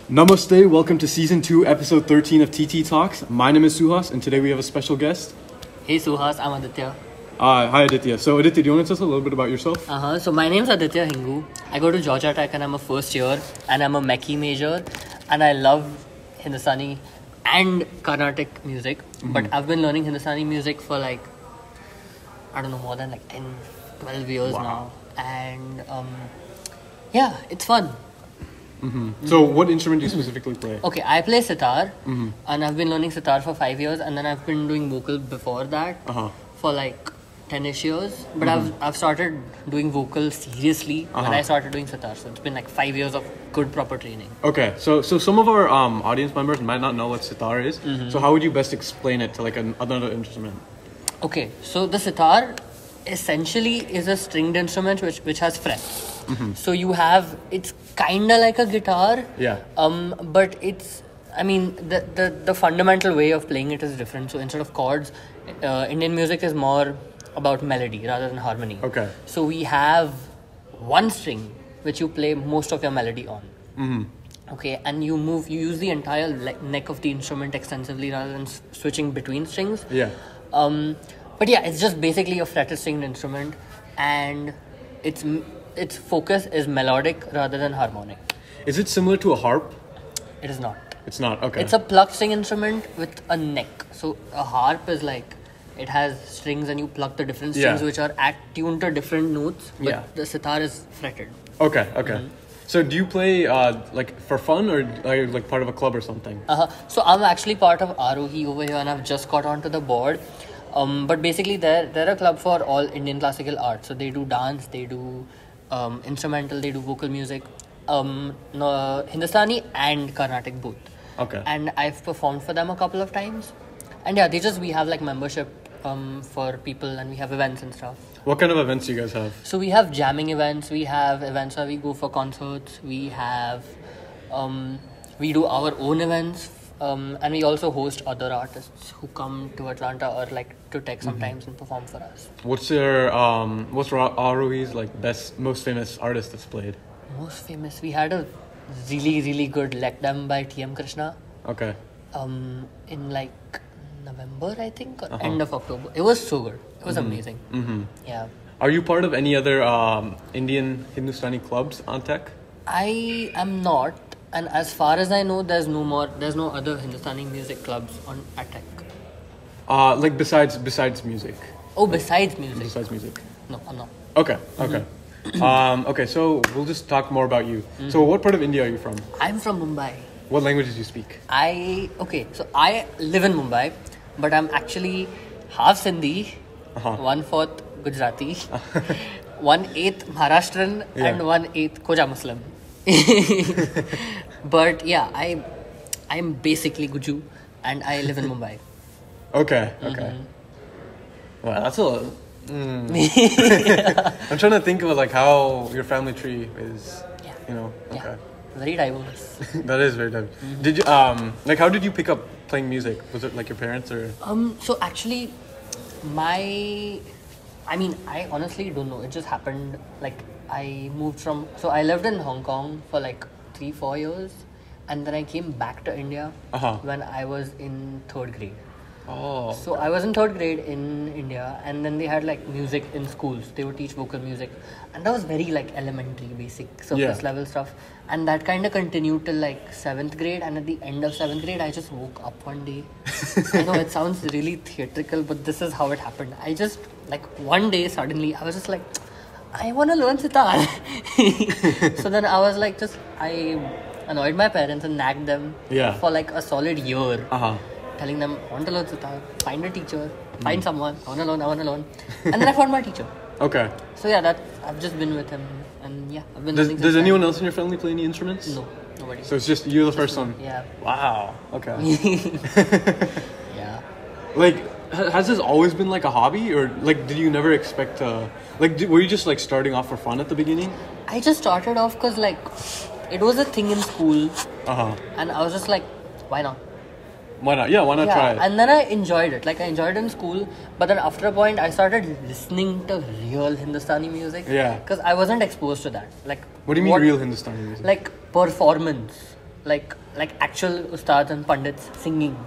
Namaste, welcome to Season 2, Episode 13 of TT Talks. My name is Suhas, and today we have a special guest. Hey Suhas, I'm Aditya. Hi Aditya. So Aditya, do you want to tell us a little bit about yourself? So my name's Aaditya Hingoo. I go to Georgia Tech and I'm a first year and I'm a Mechie major and I love Hindustani and Carnatic music. But I've been learning Hindustani music for more than 10, 12 years now. And it's fun. So what instrument do you specifically play? Okay, I play sitar and I've been learning sitar for 5 years and then I've been doing vocal before that for 10ish years. But I've started doing vocal seriously when I started doing sitar. So it's been 5 years of good proper training. Okay, so some of our audience members might not know what sitar is. So how would you best explain it to another instrument? Okay, so the sitar essentially is a stringed instrument which has frets. So it's kind of like a guitar. Yeah. But it's, the fundamental way of playing it is different. So instead of chords, Indian music is more about melody rather than harmony. Okay. So we have one string which you play most of your melody on. Okay, and you use the entire neck of the instrument extensively rather than switching between strings. Yeah. But yeah, it's just basically a fretted stringed instrument, and its focus is melodic rather than harmonic. Is it similar to a harp? It is not. It's not, okay. It's a plucked string instrument with a neck. So a harp is it has strings and you pluck the different strings which are tuned to different notes. But the sitar is fretted. Okay. So do you play for fun or part of a club or something? So I'm actually part of Arohi over here and I've just got onto the board. But basically they're a club for all Indian classical art. So they do dance, they do instrumental, they do vocal music, Hindustani and Carnatic both. Okay. And I've performed for them a couple of times. And we have membership for people and we have events and stuff. What kind of events do you guys have? So we have jamming events, we have events where we go for concerts, we have we do our own events, and we also host other artists who come to Atlanta or to Tech sometimes and perform for us. What's Arohi's most famous artist that's played? Most famous, we had a really, really good Let Them by TM Krishna. Okay. In November, I think, or end of October. It was so good. It was amazing. Yeah. Are you part of any other Indian Hindustani clubs on Tech? I am not, and as far as I know, there's no other Hindustani music clubs at Tech. Besides music. Oh, besides music. Besides music. No, I'm not. Okay. Okay, so we'll just talk more about you. So what part of India are you from? I'm from Mumbai. What languages do you speak? So I live in Mumbai, but I'm actually half Sindhi, 1/4 Gujarati, 1/8 Maharashtrian, and 1/8 Koja Muslim. But yeah, I'm basically Guju, and I live in Mumbai. Okay. Well, that's a lot. I'm trying to think of how your family tree is. Okay. Yeah. Very diverse. That is very diverse. Did you how did you pick up playing music? Was it your parents or? So actually, I honestly don't know. It just happened. I moved I lived in Hong Kong for 3-4 years, and then I came back to India when I was in 3rd grade. Oh. So I was in 3rd grade in India, and then they had music in schools. They would teach vocal music, and that was very elementary, basic, surface level stuff. And that kind of continued till 7th grade. And at the end of 7th grade, I just woke up one day. I know it sounds really theatrical, but this is how it happened. I just one day suddenly I was just I want to learn sitar. So then I was I annoyed my parents and nagged them for a solid year. Telling them, I want to learn sitar, find a teacher, find someone, I want to learn. And then I found my teacher. Okay. So I've just been with him, and I've been learning. Does anyone else in your family play any instruments? No, nobody. So it's just you the first one? Yeah. Wow, okay. Yeah. Has this always been a hobby, or did you never expect to, were you just starting off for fun at the beginning? I just started off because it was a thing in school, and I was just why not? Why not? Yeah, why not try it? And then I enjoyed it. I enjoyed it in school, but then after a point, I started listening to real Hindustani music. Yeah. Because I wasn't exposed to that. What do you mean real Hindustani music? Performance. like actual ustads and pandits singing,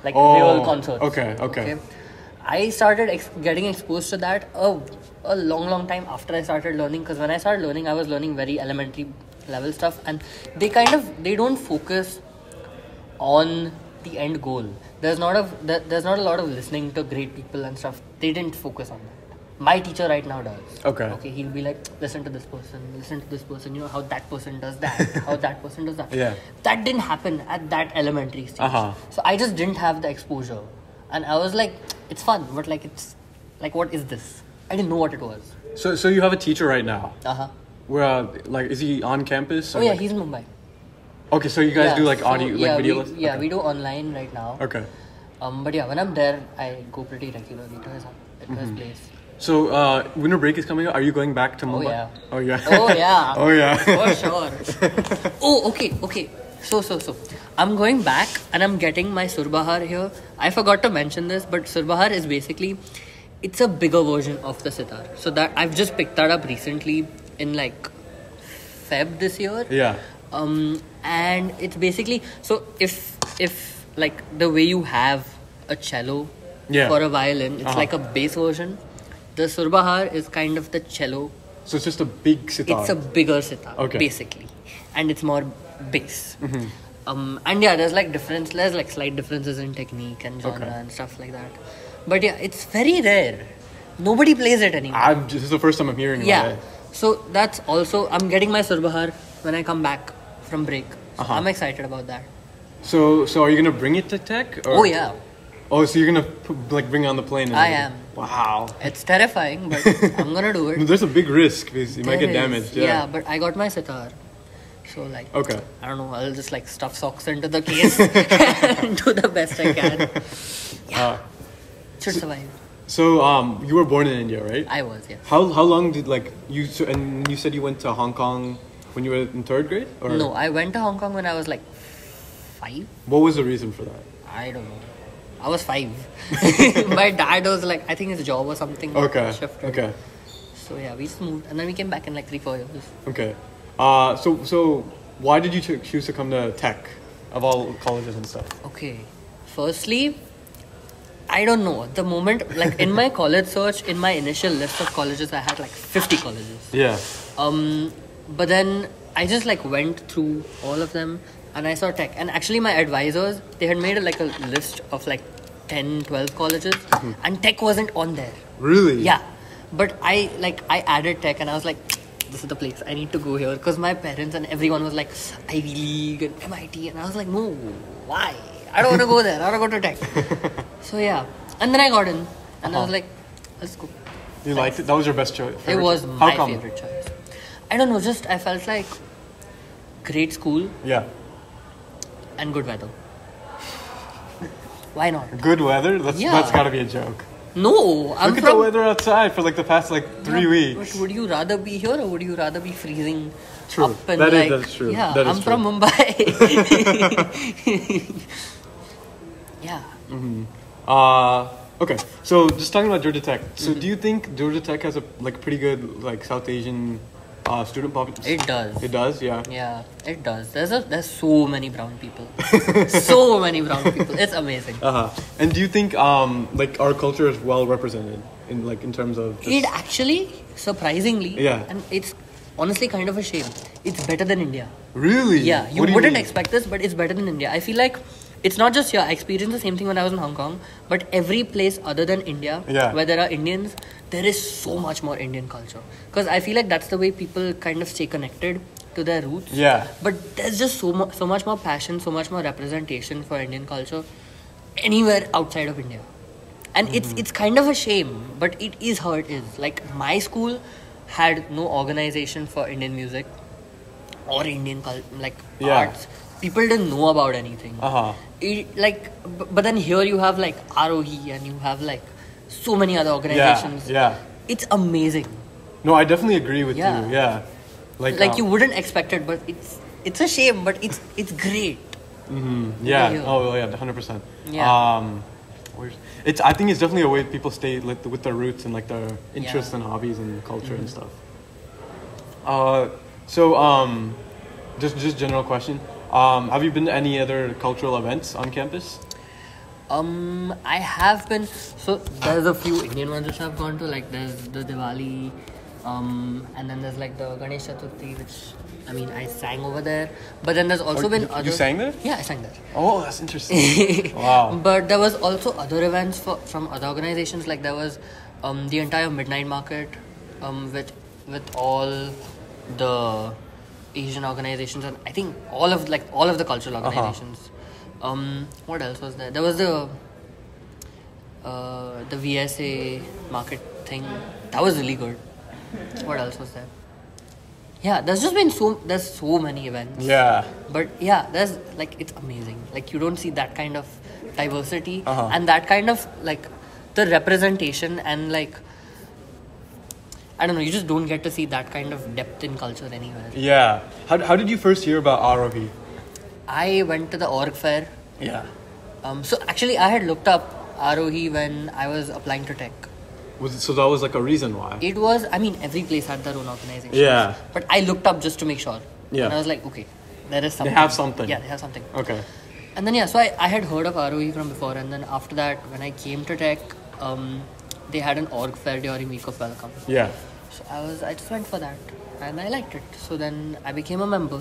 like real concerts. Okay. I started getting exposed to that a long time after I started learning, because when I started learning, I was learning very elementary level stuff, and they don't focus on the end goal. There's not a lot of listening to great people and stuff. They didn't focus on that. My teacher right now does. Okay, he'll be like, listen to this person, you know how that person does that, how that person does that. Yeah. That didn't happen at that elementary stage. So I just didn't have the exposure. And I was like, it's fun, but like it's like, what is this? I didn't know what it was. So you have a teacher right now. Where like, is he on campus? Oh yeah, he's in Mumbai. Okay, so you guys do like audio, like video lessons? Yeah, we do online right now. Okay. But yeah, when I'm there, I go pretty regularly to his place. So winter break is coming up. Are you going back to Mumbai? Oh yeah. Oh yeah. For sure. Oh, okay. So I'm going back and I'm getting my Surbahar here. I forgot to mention this, but Surbahar is basically, it's a bigger version of the sitar. So that I've just picked that up recently in like Feb this year. Yeah. And it's basically, so if like the way you have a cello for a violin, it's like a bass version. The Surbahar is kind of the cello. So it's just a big sitar. It's a bigger sitar, basically, and it's more bass. And yeah, there's like slight differences in technique and genre and stuff like that. But yeah, it's very rare. Nobody plays it anymore. This is the first time I'm hearing about it. So that's also, I'm getting my Surbahar when I come back from break. So I'm excited about that. So are you gonna bring it to Tech? Or? Oh yeah. Oh, so you're gonna bring it on the plane? I am. Wow. It's terrifying, but I'm gonna do it. There's a big risk because you might get damaged. Yeah, but I got my sitar. So like, I don't know, I'll just like stuff socks into the case and do the best I can. Yeah. Should survive. So you were born in India, right? I was, yeah. How long did and you said you went to Hong Kong when you were in 3rd grade? Or? No, I went to Hong Kong when I was like 5. What was the reason for that? I don't know. I was 5. My dad was like, I think his job or something shifted. Okay. So yeah, we just moved and then we came back in like 3-4 years. Okay. So why did you choose to come to Tech of all colleges and stuff? Okay. Firstly, I don't know. The moment, like in my college search, in my initial list of colleges, I had like 50 colleges. Yeah. But then I just like went through all of them and I saw Tech. And actually my advisors, they had made a list of like 10, 12 colleges and Tech wasn't on there. Really? Yeah. But I added Tech and I was like, this is the place. I need to go here. Because my parents and everyone was like, Ivy League and MIT. And I was like, no, why? I don't want to go there. I want to go to Tech. So yeah. And then I got in. And I was like, let's go. You liked it? That was your best choice? It was my favorite choice. I don't know. Just I felt like great school. Yeah. And good weather. Why not? Good weather? That's got to be a joke. No, Look at the weather outside for like the past 3 weeks. But would you rather be here or would you rather be freezing? True. Up and That's true. Yeah, that is I'm true. from Mumbai. Yeah. Okay. So just talking about Georgia Tech. So do you think Georgia Tech has a pretty good South Asian student population? It does. It does, yeah. Yeah, it does. There's so many brown people. So many brown people. It's amazing. And do you think our culture is well represented in terms of it actually surprisingly and it's honestly kind of a shame. It's better than India. Really? Yeah, you wouldn't expect this, but it's better than India. I feel like it's not just here. I experienced the same thing when I was in Hong Kong, but every place other than India where there are Indians, there is so much more Indian culture. Because I feel like that's the way people kind of stay connected to their roots. Yeah. But there's just so much more passion, so much more representation for Indian culture anywhere outside of India. And it's kind of a shame, but it is how it is. Like my school had no organization for Indian music or Indian arts. People didn't know about anything. But then here you have ROE and you have so many other organizations. Yeah. It's amazing. No, I definitely agree with you. Yeah. You wouldn't expect it, but it's a shame, but it's great. Yeah. Oh yeah, 100%. Yeah. I think it's definitely a way people stay with their roots and their interests and hobbies and culture and stuff. So just general question. Have you been to any other cultural events on campus? I have been. So there's a few Indian ones which I've gone to. Like there's the Diwali, and then there's like the Ganesh Chaturthi, which I sang over there. But then there's also been other. You sang there? Yeah, I sang there. Oh, that's interesting. Wow. But there was also other events from other organizations. Like there was the entire midnight market, with all the Asian organizations, and I think all of the cultural organizations. What else was there? There was the VSA market thing. That was really good. What else was there? Yeah, there's so many events. Yeah. But yeah, there's it's amazing. Like you don't see that kind of diversity and that kind of the representation and I don't know, you just don't get to see that kind of depth in culture anywhere. Yeah. How did you first hear about Arohi? I went to the org fair. Yeah. So actually I had looked up Arohi when I was applying to tech. So that was a reason why? It was, every place had their own organization. Yeah. But I looked up just to make sure. Yeah. And I was like, okay, there is something. They have something. Yeah, they have something. Okay. And then so I had heard of Arohi from before, and then after that, when I came to tech, they had an org fair during Week of Welcome. Yeah. So I just went for that, and I liked it. So then I became a member,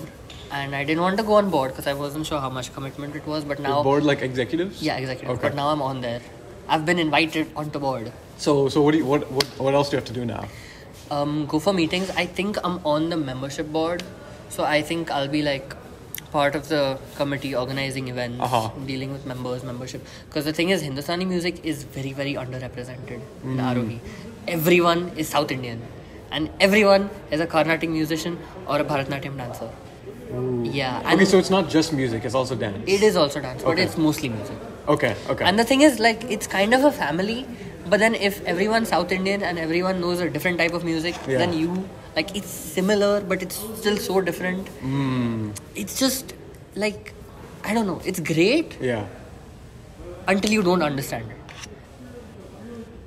and I didn't want to go on board because I wasn't sure how much commitment it was. But now board executives? Yeah, executives. Okay. But now I'm on there. I've been invited onto board. So what else do you have to do now? Go for meetings. I think I'm on the membership board, so I think I'll be part of the committee organizing events, dealing with membership. Because the thing is, Hindustani music is very, very underrepresented in Arohi. Everyone is South Indian, and everyone is a Carnatic musician or a Bharatanatyam dancer. Ooh. Yeah. Okay, so it's not just music; it's also dance. It is also dance, but it's mostly music. Okay. And the thing is, it's kind of a family. But then if everyone's South Indian and everyone knows a different type of music, then it's similar, but it's still so different. It's just I don't know, it's great. Yeah. Until you don't understand it.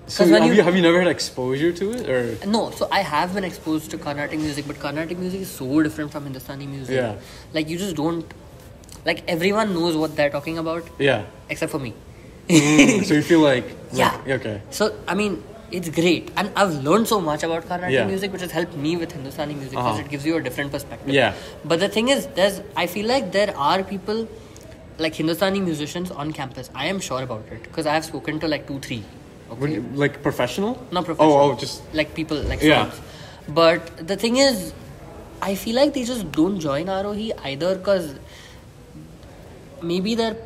So have you never had exposure to it, or? No, so I have been exposed to Carnatic music, but Carnatic music is so different from Hindustani music. Yeah. You just don't, everyone knows what they're talking about. Yeah. Except for me. So you feel yeah. Okay. So it's great, and I've learned so much about Carnatic music, which has helped me with Hindustani music because it gives you a different perspective. Yeah. But the thing is, I feel like there are people Hindustani musicians on campus. I am sure about it because I have spoken to 2-3. Okay. Professional? Not professional. Oh, just people students. But the thing is, I feel like they just don't join Arohi either because maybe they're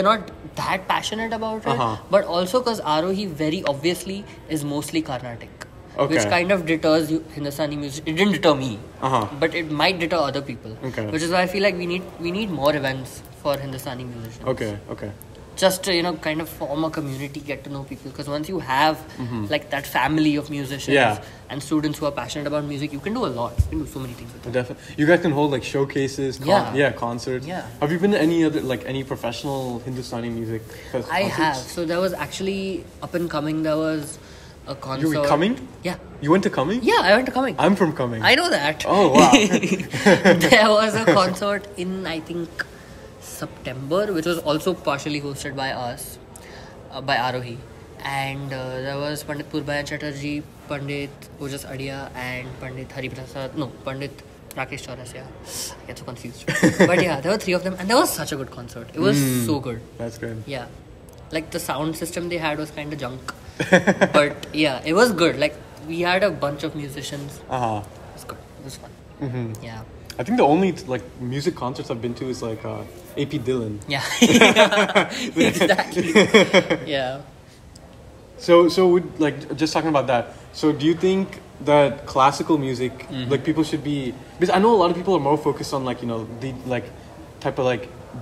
not that passionate about it, but also because Arohi very obviously is mostly Carnatic, which kind of deters Hindustani music. It didn't deter me, but it might deter other people. Okay. Which is why I feel like we need more events for Hindustani musicians. Okay. Just to kind of form a community, get to know people, because once you have that family of musicians and students who are passionate about music, you can do a lot. You can do so many things with them. Definitely. You guys can hold showcases, concerts. Yeah. Have you been to any other any professional Hindustani music concerts? I have. So there was actually up and coming. There was a concert. You were coming? Yeah. You went to Coming? Yeah, I went to Coming. I'm from Coming. I know that. Oh wow. There was a concert in I think September, which was also partially hosted by us, by Arohi, and there was Pandit Purbayan Chatterjee, Pandit Ojas Adia, and Pandit Pandit Rakesh Chaurasya. I get so confused. But yeah, there were 3 of them, and that was such a good concert. It was so good. That's good. Yeah, the sound system they had was kind of junk, but yeah, it was good. We had a bunch of musicians. It was good. It was fun. Yeah. I think the only music concerts I've been to is AP Dylan. Yeah. Exactly. Yeah. So just talking about that. So do you think that classical music people should be, because I know a lot of people are more focused on the type of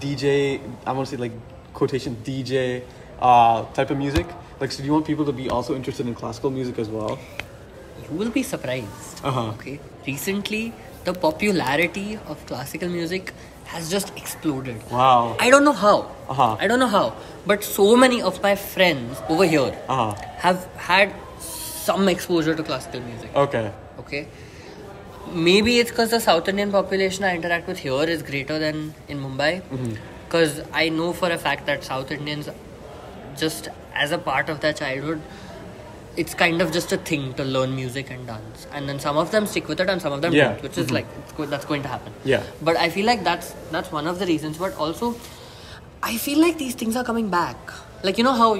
DJ, I want to say quotation DJ type of music. So do you want people to be also interested in classical music as well? You will be surprised. Okay. Recently, the popularity of classical music has just exploded. Wow. I don't know how. But so many of my friends over here have had some exposure to classical music. Okay. Maybe it's because the South Indian population I interact with here is greater than in Mumbai. Because I know for a fact that South Indians, just as a part of their childhood, it's kind of just a thing to learn music and dance. And then some of them stick with it and some of them don't, which is like, that's going to happen. Yeah. But I feel like that's one of the reasons. But also, I feel like these things are coming back. Like, you know how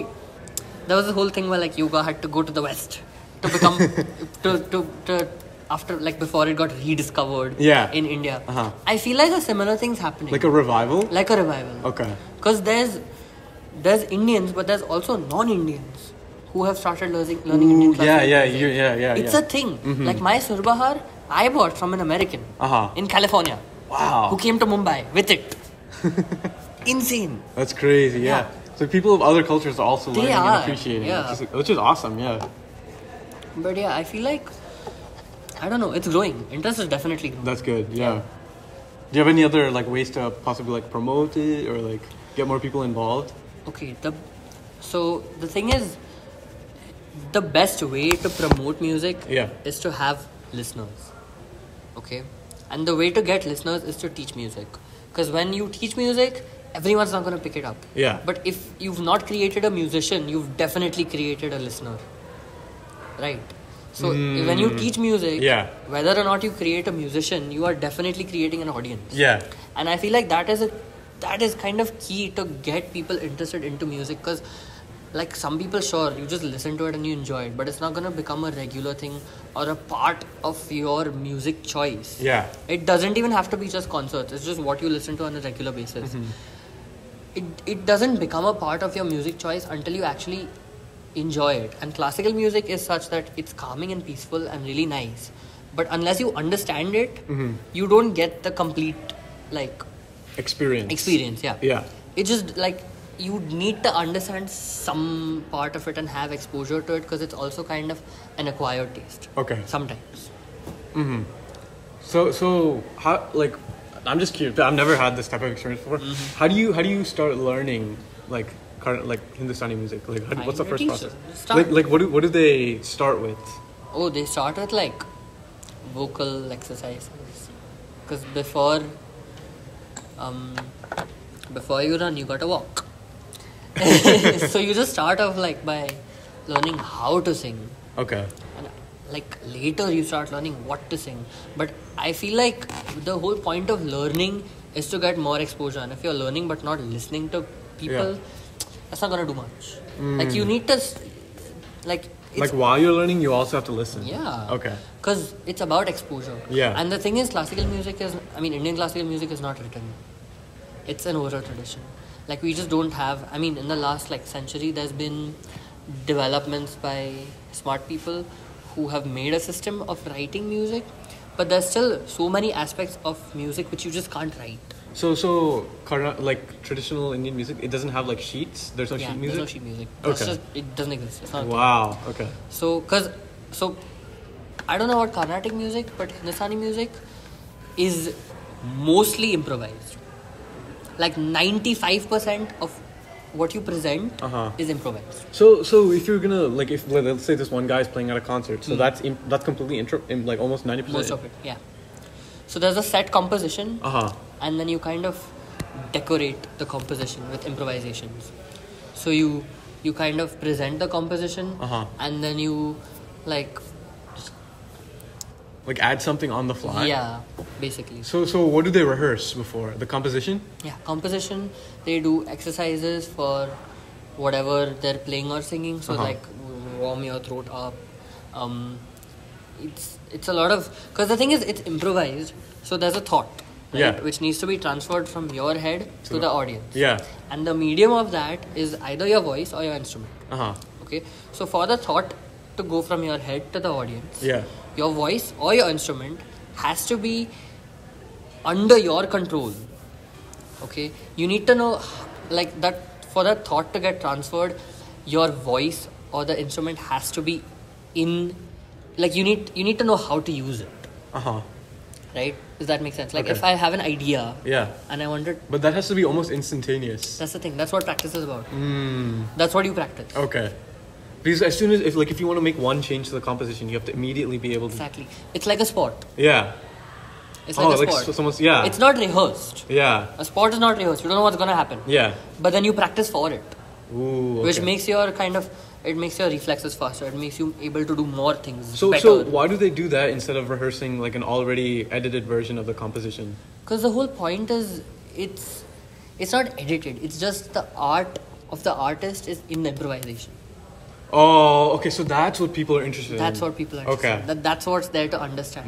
there was the whole thing where like yoga had to go to the West to become, to after, like before it got rediscovered in India. I feel like a similar thing's happening. Like a revival? Like a revival. Okay. Because there's Indians, but there's also non-Indians who have started learning Indian classical music. It's a thing. Like my Surbahar, I bought from an American in California. Wow. Who came to Mumbai with it. Insane. That's crazy, yeah. So people of other cultures are also learning and appreciating it, which is awesome, But yeah, I feel like, I don't know, it's growing. Interest is definitely growing. That's good, yeah. Do you have any other like ways to possibly like promote it or like get more people involved? Okay, so the thing is, the best way to promote music is to have listeners. Okay? And the way to get listeners is to teach music. Because when you teach music, everyone's not going to pick it up. Yeah. But if you've not created a musician, you've definitely created a listener. Right? So when you teach music, whether or not you create a musician, you are definitely creating an audience. Yeah. And I feel like that is kind of key to get people interested into music. Because like some people, sure, you just listen to it and you enjoy it, but it's not going to become a regular thing or a part of your music choice. Yeah. It doesn't even have to be just concerts. It's just what you listen to on a regular basis. It doesn't become a part of your music choice until you actually enjoy it. And classical music is such that it's calming and peaceful and really nice. But unless you understand it, you don't get the complete like experience. Yeah. It's just like you need to understand some part of it and have exposure to it, because it's also kind of an acquired taste. Okay. Sometimes. So how, like, I'm just curious. I've never had this type of experience before. How do you start learning like Hindustani music? Like, what's the first process? Like what do they start with? Oh, they start with like vocal exercises. Because before you run, you gotta walk. So you just start off like by learning how to sing. Okay. And like later you start learning what to sing. But I feel like the whole point of learning is to get more exposure. And if you're learning but not listening to people, that's not gonna do much. Like you need to like while you're learning, you also have to listen. Yeah. Okay. Because it's about exposure. Yeah. And the thing is, Indian classical music is not written. It's an oral tradition. Like we just don't have, in the last like century, there's been developments by smart people who have made a system of writing music, but there's still so many aspects of music which you just can't write. So like traditional Indian music, it doesn't have like sheets? There's no sheet music? There's no sheet music. Okay. It doesn't exist. It's not wow. Okay. So I don't know about Carnatic music, but Hindustani music is mostly improvised. Like 95% of what you present is improvised. So if you're gonna like, if let's say this one guy is playing at a concert, so that's completely like almost 90%. Most of it, yeah. So there's a set composition, and then you kind of decorate the composition with improvisations. So you kind of present the composition, and then you like add something on the fly? Yeah, basically. So what do they rehearse before? The composition? Yeah, composition. They do exercises for whatever they're playing or singing. So like warm your throat up. It's a lot of... Because the thing is, it's improvised. So there's a thought, right, which needs to be transferred from your head to the audience. Yeah. And the medium of that is either your voice or your instrument. Okay? So for the thought to go from your head to the audience... Your voice or your instrument has to be under your control. Okay? You need to know, like, that for that thought to get transferred, your voice or the instrument has to be in, like, you need to know how to use it. Right? Does that make sense? Like, if I have an idea and I want it... But that has to be almost instantaneous. That's the thing. That's what practice is about. That's what you practice. Okay. Because as soon as if you want to make one change to the composition, you have to immediately be able to. Exactly. It's like a sport. Yeah. It's like a sport. So someone's yeah. It's not rehearsed. Yeah. A sport is not rehearsed. You don't know what's gonna happen. Yeah. But then you practice for it. Ooh. Okay. Which makes it makes your reflexes faster. It makes you able to do more things. So better. why do they do that instead of rehearsing like an already edited version of the composition? Because the whole point is it's not edited. It's just the art of the artist is in the improvisation. Oh, okay. So that's what people are interested in. That's what people are interested in. That's what's there to understand.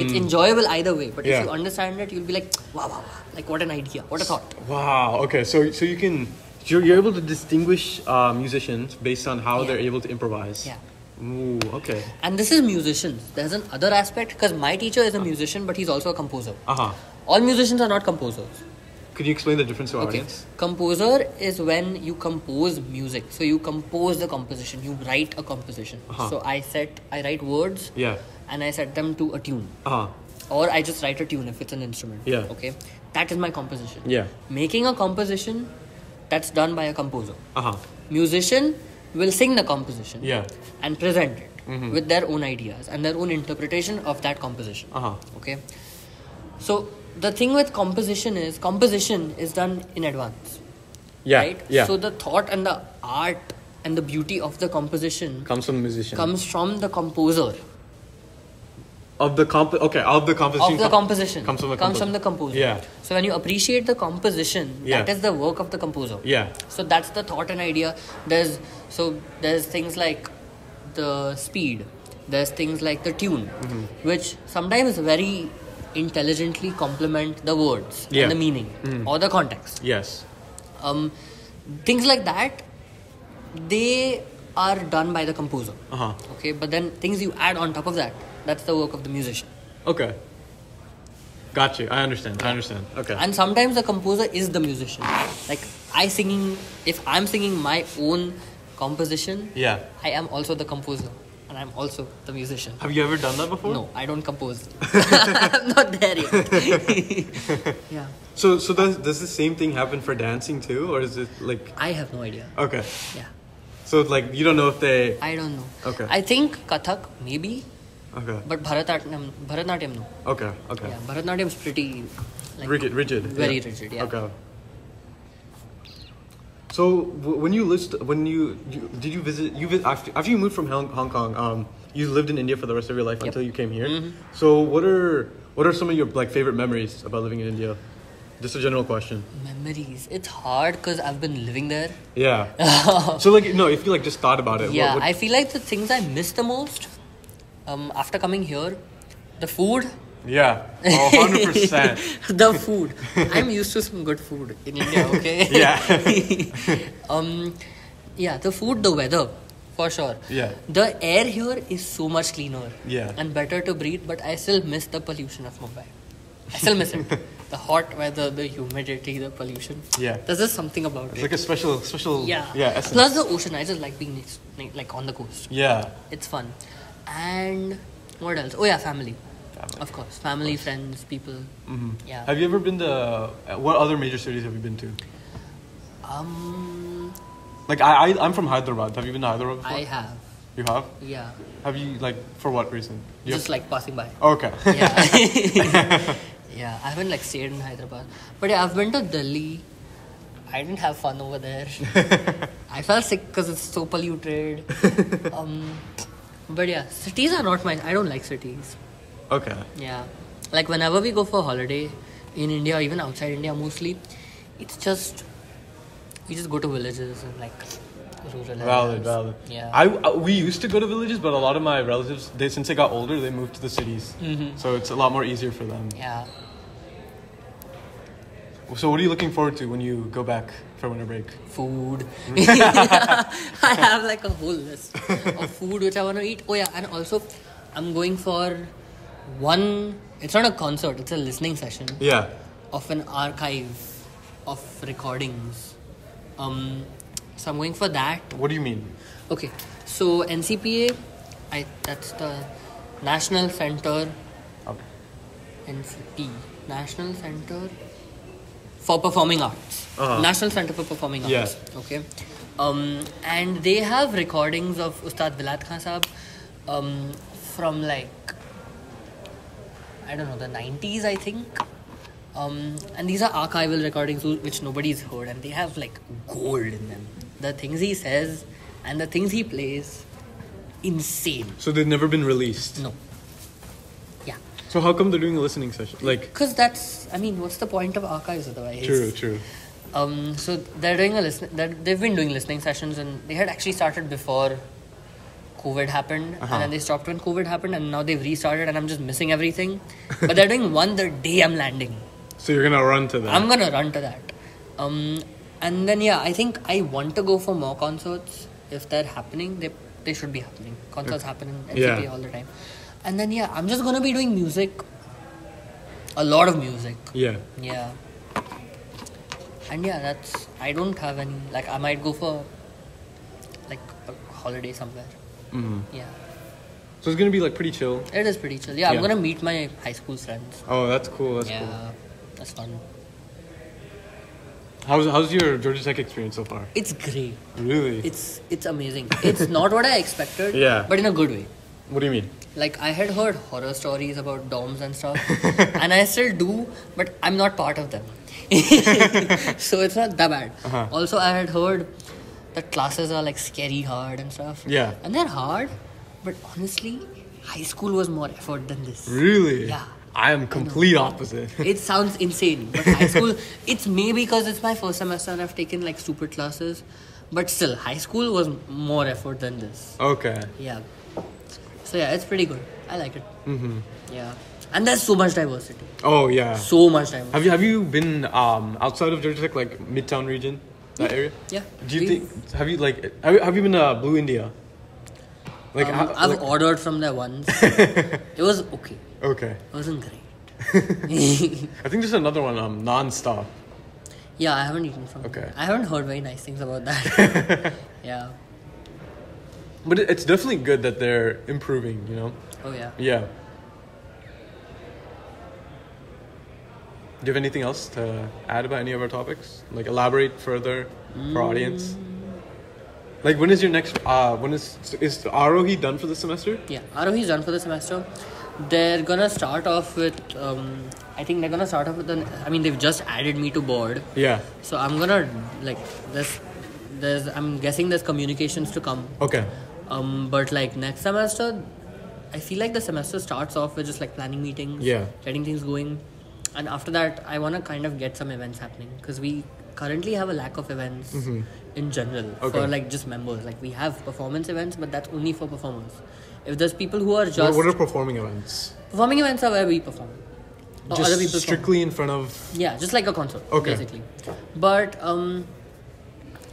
It's Mm. enjoyable either way. But Yeah. if you understand it, you'll be like, wow. Like, what an idea. What a thought. Wow. Okay. So you can you're able to distinguish musicians based on how Yeah. they're able to improvise. Yeah. Ooh. Okay. And this is musicians. There's an other aspect because my teacher is a musician, but he's also a composer. All musicians are not composers. Could you explain the difference to our Okay. audience? Composer is when you compose music. So you compose the composition. You write a composition. So I write words. Yeah. And I set them to a tune. Uh-huh. Or I just write a tune if it's an instrument. Yeah. Okay. That is my composition. Yeah. Making a composition, that's done by a composer. Uh-huh. Musician will sing the composition. Yeah. And present it with their own ideas and their own interpretation of that composition. Uh-huh. Okay. So the thing with composition is done in advance. Yeah. Right? Yeah. So the thought and the art and the beauty of the composition comes from the musician. comes from the composer. Of the composition. Of the composition. Comes from the composer. Yeah. So when you appreciate the composition, that is the work of the composer. Yeah. So that's the thought and idea. There's things like the speed. There's things like the tune, which sometimes very intelligently complement the words and the meaning or the context. Yes. Things like that, they are done by the composer. Uh-huh. Okay, but then things you add on top of that, that's the work of the musician. Okay. Got you. I understand. Okay. And sometimes the composer is the musician. Like if I'm singing my own composition, Yeah. I am also the composer. And I'm also the musician. Have you ever done that before? No, I don't compose. I'm not there yet. Yeah. So does the same thing happen for dancing too, or is it like? I have no idea. Okay. Yeah. So like you don't know if they. I don't know. Okay. I think Kathak maybe, Okay. but Bharatanatyam no. Okay. Yeah, Bharatanatyam is pretty like Rigid. Very rigid. Yeah. Okay. So when you did you visit after you moved from Hong Kong, you lived in India for the rest of your life until you came here. So what are some of your like favorite memories about living in India? Just a general question. Memories. It's hard because I've been living there. Yeah. So like no, if you like just thought about it. Yeah, I feel like the things I miss the most after coming here, the food. Yeah. 100%. The food. I'm used to some good food in India, okay? Yeah. Yeah, the food, the weather, for sure. Yeah. The air here is so much cleaner. Yeah. And better to breathe, but I still miss the pollution of Mumbai. I still miss it. The hot weather, the humidity, the pollution. Yeah. There's just something about It's it. like a special essence. Plus the ocean. I just like being like on the coast. Yeah. It's fun. And what else? Oh yeah, family. Of course. Family, friends, people. Mm-hmm. Yeah. Have you ever been to what other major cities have you been to? Like I'm from Hyderabad. Have you been to Hyderabad before? I have. You have? Yeah. Have you like for what reason? Just like passing by. Okay. Yeah. Yeah. I haven't like stayed in Hyderabad. But yeah, I've been to Delhi. I didn't have fun over there. I felt sick because it's so polluted. But yeah, cities are not I don't like cities. Okay. Yeah. Like whenever we go for holiday in India, or even outside India mostly, it's just we just go to villages and like rural areas. Valid. Yeah. We used to go to villages, but a lot of my relatives, since they got older, they moved to the cities. So it's a lot more easier for them. Yeah. So what are you looking forward to when you go back for winter break? Food. I have like a whole list of food which I want to eat. Oh yeah, and also I'm going for it's not a concert, it's a listening session. Yeah. Of an archive of recordings. So I'm going for that. What do you mean? Okay, so NCPA, that's the National Center. Okay. NCP, National Center for Performing Arts. Uh-huh. National Center for Performing Arts. Yeah. Okay. And they have recordings of Ustad Vilat Khan Sahab from like, I don't know, the 90s, I think. And these are archival recordings which nobody's heard, and they have like gold in them. The things he says and the things he plays, insane. So they've never been released? No. Yeah. So how come they're doing a listening session? Like, because that's, I mean, what's the point of archives otherwise? True. So they're doing they've been doing listening sessions, and they had actually started before COVID happened, and then they stopped when COVID happened, and now they've restarted, and I'm just missing everything. But they're doing one the day I'm landing. So you're gonna run to that? I'm gonna run to that. And then I think I want to go for more concerts. If they're happening, they should be happening. Concerts happen in NCP all the time. And then I'm just gonna be doing music. A lot of music. Yeah. Yeah. And that's, I don't have any, like, I might go for like a holiday somewhere. Yeah. So it's gonna be like pretty chill? It is pretty chill. Yeah, I'm gonna meet my high school friends. Oh, that's cool. Yeah, that's fun. How's your Georgia Tech experience so far? It's great. Really? It's amazing. It's not what I expected. Yeah. But in a good way. What do you mean? Like, I had heard horror stories about dorms and stuff, and I still do, but I'm not part of them. So it's not that bad. Also, I had heard that classes are like scary hard and stuff. Yeah. And they're hard, but honestly, high school was more effort than this. Really? Yeah. I am complete opposite. It sounds insane, but high school, it's maybe because it's my first semester and I've taken like stupid classes, but still, high school was more effort than this. Okay. Yeah. So it's pretty good. I like it. Yeah. And there's so much diversity. Oh yeah. So much diversity. Have you been outside of Georgia Tech, like Midtown region, that area? Yeah. Do you think have you been to Blue India? Like I've ordered from there once. It was okay. Okay. It wasn't great. I think there's another one, Non-Stop. Yeah, I haven't eaten from. Okay. I haven't heard very nice things about that. Yeah. But it's definitely good that they're improving, you know? Oh yeah. Yeah. Do you have anything else to add about any of our topics? Like elaborate further for our audience? Like when is your next, is Arohi done for the semester? Yeah, Arohi's done for the semester. They're gonna start off with, I think they're gonna start off with they've just added me to board. Yeah. So I'm gonna, like, I'm guessing there's communications to come. Okay. But like next semester, I feel like the semester starts off with just like planning meetings, getting things going, and after that I want to kind of get some events happening, because we currently have a lack of events in general for like just members. Like we have performance events, but that's only for performers. If there's people who are just what are performing events? Performing events are where we perform. Just other people strictly perform in front of. Yeah, just like a concert, basically. But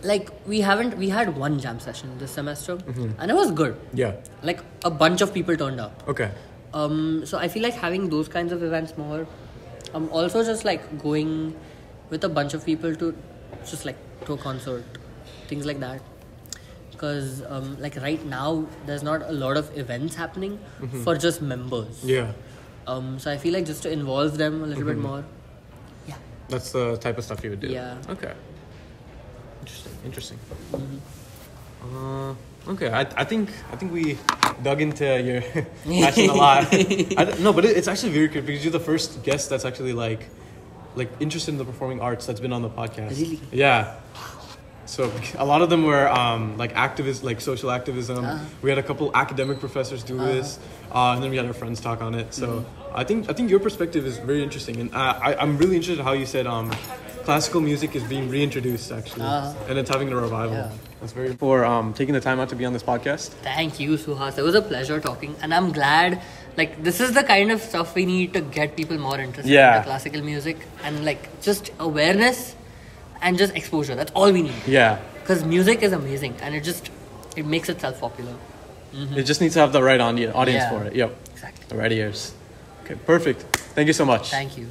like we had one jam session this semester, and it was good. Yeah. Like a bunch of people turned up. Okay. So I feel like having those kinds of events more. Also just like going with a bunch of people to just like to a concert, things like that. Because like right now there's not a lot of events happening for just members. Yeah. So I feel like just to involve them a little bit more. Yeah. That's the type of stuff you would do. Yeah. Okay. Interesting. Okay, I think we dug into your passion a lot. But it's actually very good because you're the first guest that's actually like interested in the performing arts that's been on the podcast. Really? Yeah. So a lot of them were like activists, like social activism. We had a couple academic professors do this, and then we had our friends talk on it. So I think your perspective is very interesting, and I'm really interested in how you said classical music is being reintroduced actually, and it's having a revival. Yeah. That's very for taking the time out to be on this podcast. Thank you, Suhas. It was a pleasure talking, and I'm glad. Like this is the kind of stuff we need to get people more interested in classical music, and like just awareness and just exposure. That's all we need. Yeah. Because music is amazing, and it makes itself popular. It just needs to have the right audience for it. Yep. Exactly. The right ears. Okay. Perfect. Thank you so much. Thank you.